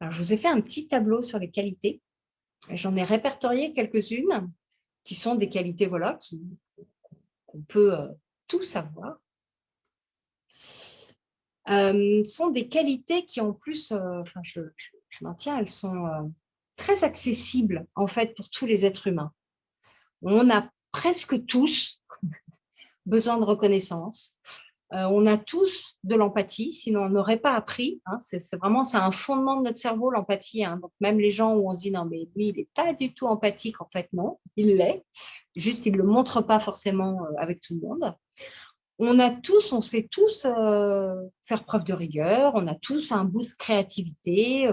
Alors, je vous ai fait un petit tableau sur les qualités. J'en ai répertorié quelques-unes qui sont des qualités voilà, qu'on peut tous avoir. Sont des qualités qui en plus, enfin, je maintiens, elles sont très accessibles en fait pour tous les êtres humains. On a presque tous besoin de reconnaissance. On a tous de l'empathie, sinon on n'aurait pas appris. Hein. C'est vraiment c'est un fondement de notre cerveau, l'empathie. Hein. Donc même les gens où on se dit non mais lui il n'est pas du tout empathique, en fait non, il l'est. Juste il ne le montre pas forcément avec tout le monde. On sait tous faire preuve de rigueur, on a tous un bout de créativité,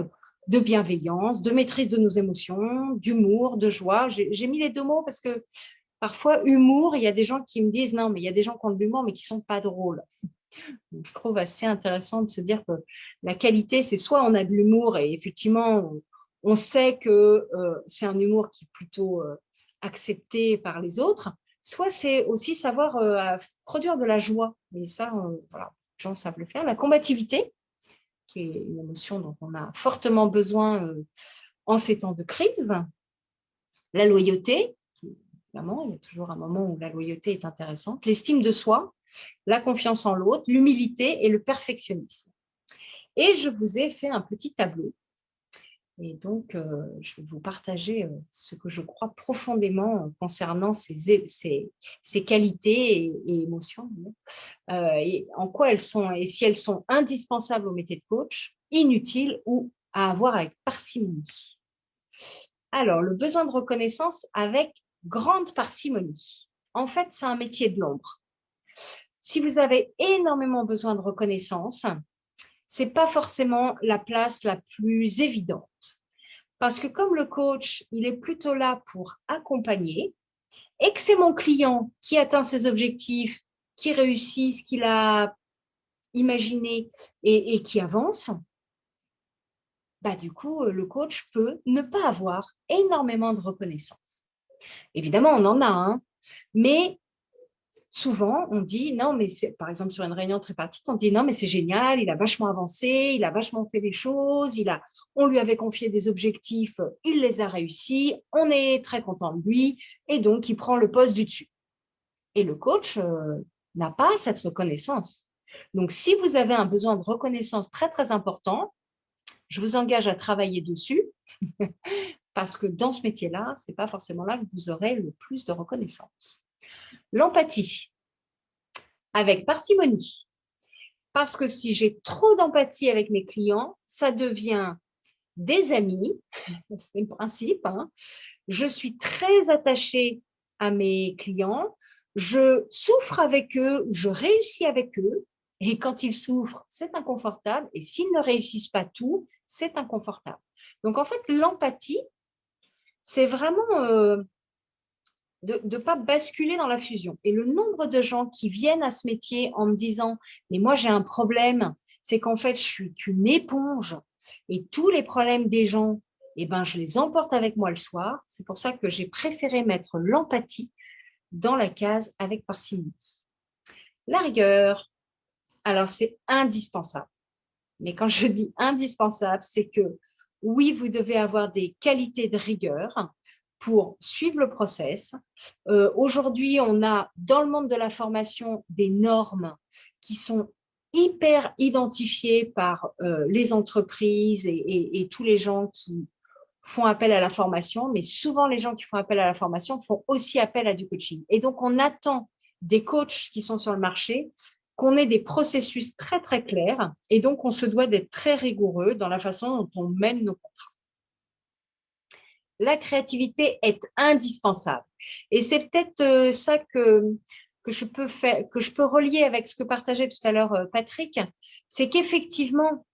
de bienveillance, de maîtrise de nos émotions, d'humour, de joie. J'ai mis les deux mots parce que parfois, humour, il y a des gens qui me disent non, mais il y a des gens qui ont de l'humour, mais qui ne sont pas drôles. Donc, je trouve assez intéressant de se dire que la qualité, c'est soit on a de l'humour et effectivement, on sait que c'est un humour qui est plutôt accepté par les autres, soit c'est aussi savoir produire de la joie. Et ça, voilà, les gens savent le faire. La combativité, qui est une émotion dont on a fortement besoin en ces temps de crise. La loyauté, évidemment, il y a toujours un moment où la loyauté est intéressante. L'estime de soi, la confiance en l'autre, l'humilité et le perfectionnisme. Et je vous ai fait un petit tableau. Et donc, je vais vous partager ce que je crois profondément concernant ces qualités et émotions. Et en quoi elles sont, et si elles sont indispensables au métier de coach, inutiles ou à avoir avec parcimonie. Alors, le besoin de reconnaissance avec grande parcimonie. En fait, c'est un métier de l'ombre. Si vous avez énormément besoin de reconnaissance, ce n'est pas forcément la place la plus évidente. Parce que comme le coach, il est plutôt là pour accompagner et que c'est mon client qui atteint ses objectifs, qui réussit ce qu'il a imaginé et qui avance, bah, du coup, le coach peut ne pas avoir énormément de reconnaissance. Évidemment, on en a, hein, mais souvent, on dit non, mais par exemple sur une réunion tripartite, on dit non, mais c'est génial, il a vachement avancé, il a vachement fait les choses, on lui avait confié des objectifs, il les a réussis, on est très content de lui, et donc il prend le poste du dessus. Et le coach n'a pas cette reconnaissance. Donc, si vous avez un besoin de reconnaissance très, très important, je vous engage à travailler dessus parce que dans ce métier-là, ce n'est pas forcément là que vous aurez le plus de reconnaissance. L'empathie, avec parcimonie. Parce que si j'ai trop d'empathie avec mes clients, ça devient des amis, c'est le principe. Hein. Je suis très attachée à mes clients, je souffre avec eux, je réussis avec eux, et quand ils souffrent, c'est inconfortable, et s'ils ne réussissent pas tout, c'est inconfortable. Donc en fait, l'empathie, c'est vraiment de ne pas basculer dans la fusion. Et le nombre de gens qui viennent à ce métier en me disant « mais moi j'ai un problème, c'est qu'en fait je suis qu'une éponge et tous les problèmes des gens, eh ben, je les emporte avec moi le soir ». C'est pour ça que j'ai préféré mettre l'empathie dans la case avec parcimonie. La rigueur, alors c'est indispensable. Mais quand je dis indispensable, c'est que oui, vous devez avoir des qualités de rigueur pour suivre le process. Aujourd'hui, on a dans le monde de la formation des normes qui sont hyper identifiées par les entreprises et tous les gens qui font appel à la formation, mais souvent les gens qui font appel à la formation font aussi appel à du coaching. Et donc, on attend des coachs qui sont sur le marché qu'on ait des processus très, très clairs et donc on se doit d'être très rigoureux dans la façon dont on mène nos contrats. La créativité est indispensable. Et c'est peut-être ça que je peux relier avec ce que partageait tout à l'heure Patrick, c'est qu'effectivement,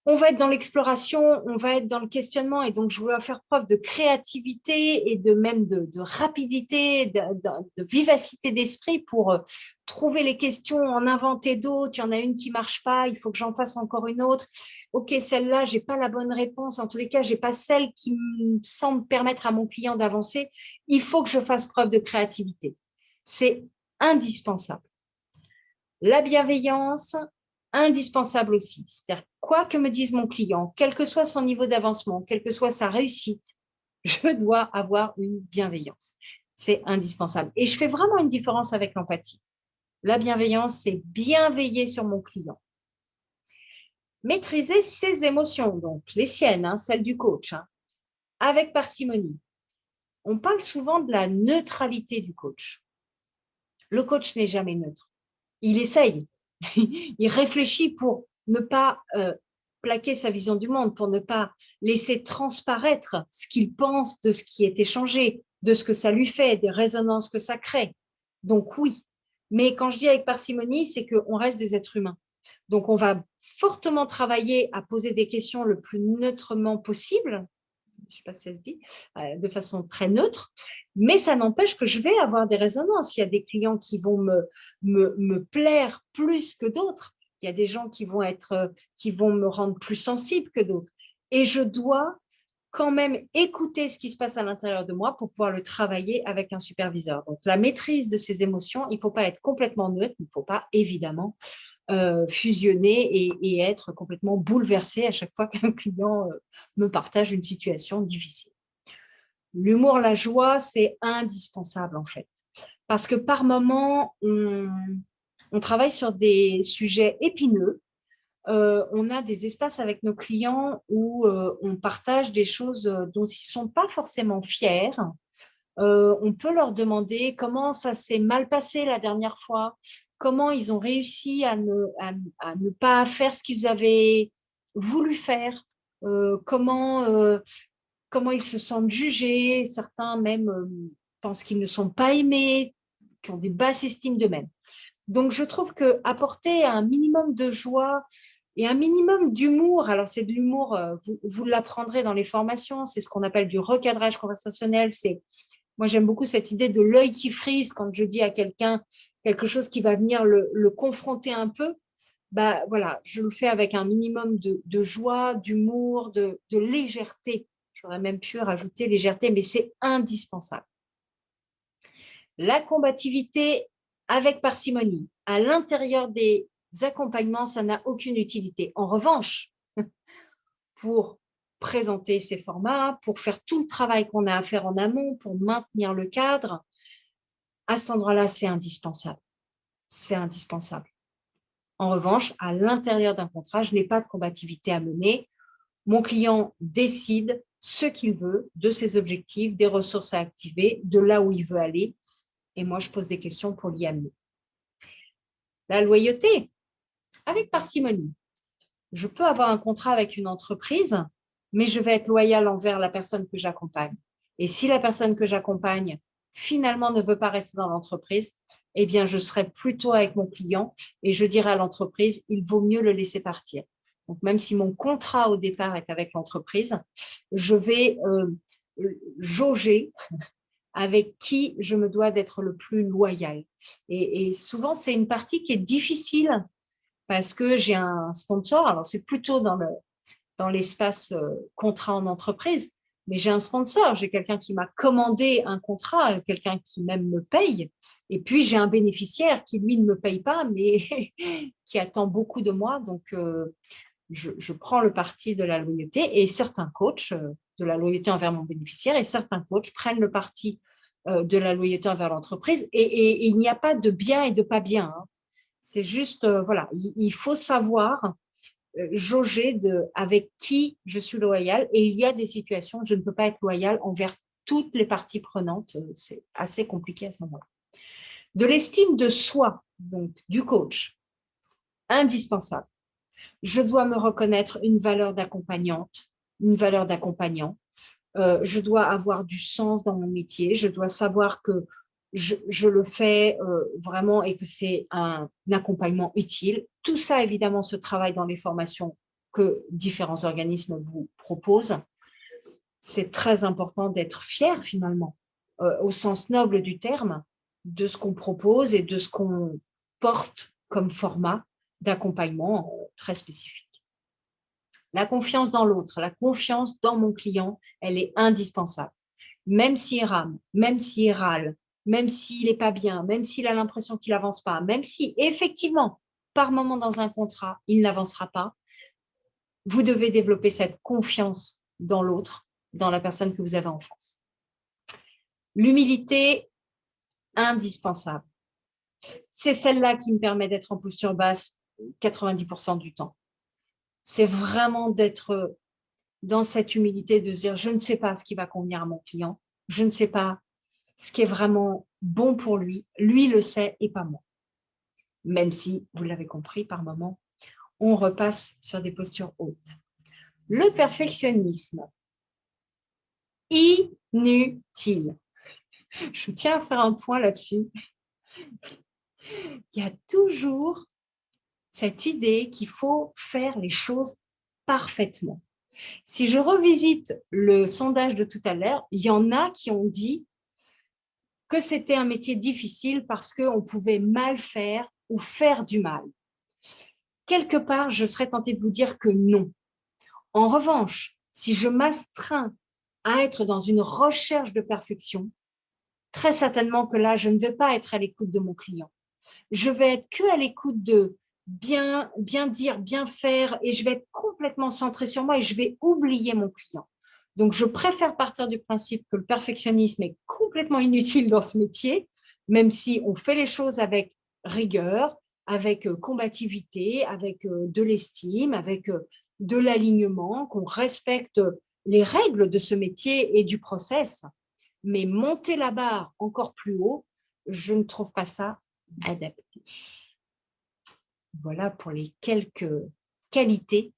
on va être dans l'exploration, on va être dans le questionnement et donc je veux faire preuve de créativité et de rapidité, de vivacité d'esprit pour trouver les questions, en inventer d'autres. Il y en a une qui ne marche pas, il faut que j'en fasse encore une autre. Ok, celle-là, je n'ai pas la bonne réponse. En tous les cas, je n'ai pas celle qui me semble permettre à mon client d'avancer. Il faut que je fasse preuve de créativité. C'est indispensable. La bienveillance, indispensable aussi. C'est-à-dire, quoi que me dise mon client, quel que soit son niveau d'avancement, quelle que soit sa réussite, je dois avoir une bienveillance. C'est indispensable. Et je fais vraiment une différence avec l'empathie. La bienveillance, c'est bien veiller sur mon client. Maîtriser ses émotions, donc les siennes, hein, celles du coach, hein, avec parcimonie. On parle souvent de la neutralité du coach. Le coach n'est jamais neutre. Il essaye, il réfléchit pour ne pas plaquer sa vision du monde, pour ne pas laisser transparaître ce qu'il pense de ce qui est échangé, de ce que ça lui fait, des résonances que ça crée. Donc oui, mais quand je dis avec parcimonie, c'est qu'on reste des êtres humains. Donc on va fortement travailler à poser des questions le plus neutrement possible, je ne sais pas si ça se dit, de façon très neutre, mais ça n'empêche que je vais avoir des résonances. Il y a des clients qui vont me plaire plus que d'autres. Il y a des gens qui vont me rendre plus sensible que d'autres. Et je dois quand même écouter ce qui se passe à l'intérieur de moi pour pouvoir le travailler avec un superviseur. Donc, la maîtrise de ces émotions, il ne faut pas être complètement neutre, il ne faut pas évidemment fusionner et être complètement bouleversé à chaque fois qu'un client me partage une situation difficile. L'humour, la joie, c'est indispensable en fait. Parce que par moment, on travaille sur des sujets épineux. On a des espaces avec nos clients où on partage des choses dont ils ne sont pas forcément fiers. On peut leur demander comment ça s'est mal passé la dernière fois, comment ils ont réussi à ne pas faire ce qu'ils avaient voulu faire, comment ils se sentent jugés, certains même pensent qu'ils ne sont pas aimés, qui ont des basses estimes d'eux-mêmes. Donc, je trouve qu'apporter un minimum de joie et un minimum d'humour, alors c'est de l'humour, vous l'apprendrez dans les formations, c'est ce qu'on appelle du recadrage conversationnel. Moi, j'aime beaucoup cette idée de l'œil qui frise quand je dis à quelqu'un quelque chose qui va venir le confronter un peu. Bah, voilà, je le fais avec un minimum de joie, d'humour, de légèreté. J'aurais même pu rajouter légèreté, mais c'est indispensable. La combativité avec parcimonie, à l'intérieur des accompagnements, ça n'a aucune utilité. En revanche, pour présenter ces formats, pour faire tout le travail qu'on a à faire en amont, pour maintenir le cadre, à cet endroit-là, c'est indispensable. C'est indispensable. En revanche, à l'intérieur d'un contrat, je n'ai pas de combativité à mener. Mon client décide ce qu'il veut, de ses objectifs, des ressources à activer, de là où il veut aller. Et moi, je pose des questions pour l'y amener. La loyauté, avec parcimonie. Je peux avoir un contrat avec une entreprise, mais je vais être loyale envers la personne que j'accompagne. Et si la personne que j'accompagne finalement ne veut pas rester dans l'entreprise, eh bien, je serai plutôt avec mon client et je dirai à l'entreprise, il vaut mieux le laisser partir. Donc, même si mon contrat au départ est avec l'entreprise, je vais jauger avec qui je me dois d'être le plus loyal. Et souvent, c'est une partie qui est difficile parce que j'ai un sponsor, alors c'est plutôt dans l'espace contrat en entreprise, mais j'ai un sponsor, j'ai quelqu'un qui m'a commandé un contrat, quelqu'un qui même me paye, et puis j'ai un bénéficiaire qui, lui, ne me paye pas, mais qui attend beaucoup de moi, donc je prends le parti de la loyauté, et certains coachs, de la loyauté envers mon bénéficiaire, et certains coachs prennent le parti de la loyauté envers l'entreprise, et il n'y a pas de bien et de pas bien, hein. C'est juste, voilà, il faut savoir jauger avec qui je suis loyale. Et il y a des situations où je ne peux pas être loyale envers toutes les parties prenantes. C'est assez compliqué à ce moment-là. De l'estime de soi, donc du coach, indispensable. Je dois me reconnaître une valeur d'accompagnante, une valeur d'accompagnant. Je dois avoir du sens dans mon métier. Je dois savoir que je le fais vraiment et que c'est un accompagnement utile. Tout ça, évidemment, se travaille dans les formations que différents organismes vous proposent. C'est très important d'être fier, finalement, au sens noble du terme, de ce qu'on propose et de ce qu'on porte comme format d'accompagnement très spécifique. La confiance dans l'autre, la confiance dans mon client, elle est indispensable. Même s'il rame, même s'il râle, même s'il n'est pas bien, même s'il a l'impression qu'il n'avance pas, même si, effectivement, par moment dans un contrat, il n'avancera pas. Vous devez développer cette confiance dans l'autre, dans la personne que vous avez en face. L'humilité, indispensable. C'est celle-là qui me permet d'être en posture basse 90% du temps. C'est vraiment d'être dans cette humilité, de se dire, je ne sais pas ce qui va convenir à mon client, je ne sais pas ce qui est vraiment bon pour lui, lui le sait et pas moi. Même si, vous l'avez compris, par moment, on repasse sur des postures hautes. Le perfectionnisme, inutile. Je tiens à faire un point là-dessus. Il y a toujours cette idée qu'il faut faire les choses parfaitement. Si je revisite le sondage de tout à l'heure, il y en a qui ont dit que c'était un métier difficile parce qu'on pouvait mal faire ou faire du mal. Quelque part, je serais tentée de vous dire que non. En revanche, si je m'astreins à être dans une recherche de perfection, très certainement que là, je ne vais pas être à l'écoute de mon client. Je vais être que à l'écoute de bien dire, bien faire, et je vais être complètement centrée sur moi et je vais oublier mon client. Donc, je préfère partir du principe que le perfectionnisme est complètement inutile dans ce métier, même si on fait les choses avec rigueur, avec combativité, avec de l'estime, avec de l'alignement, qu'on respecte les règles de ce métier et du process. Mais monter la barre encore plus haut, je ne trouve pas ça adapté. Voilà pour les quelques qualités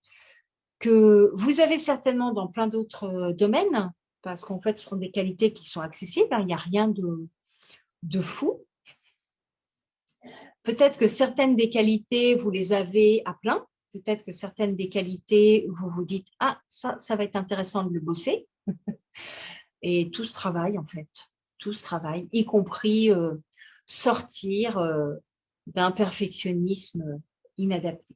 que vous avez certainement dans plein d'autres domaines, parce qu'en fait, ce sont des qualités qui sont accessibles, hein, il n'y a rien de fou. Peut-être que certaines des qualités, vous les avez à plein. Peut-être que certaines des qualités, vous vous dites « Ah, ça va être intéressant de le bosser. » Et tout ce travail, en fait, tout ce travail, y compris sortir d'un perfectionnisme inadapté.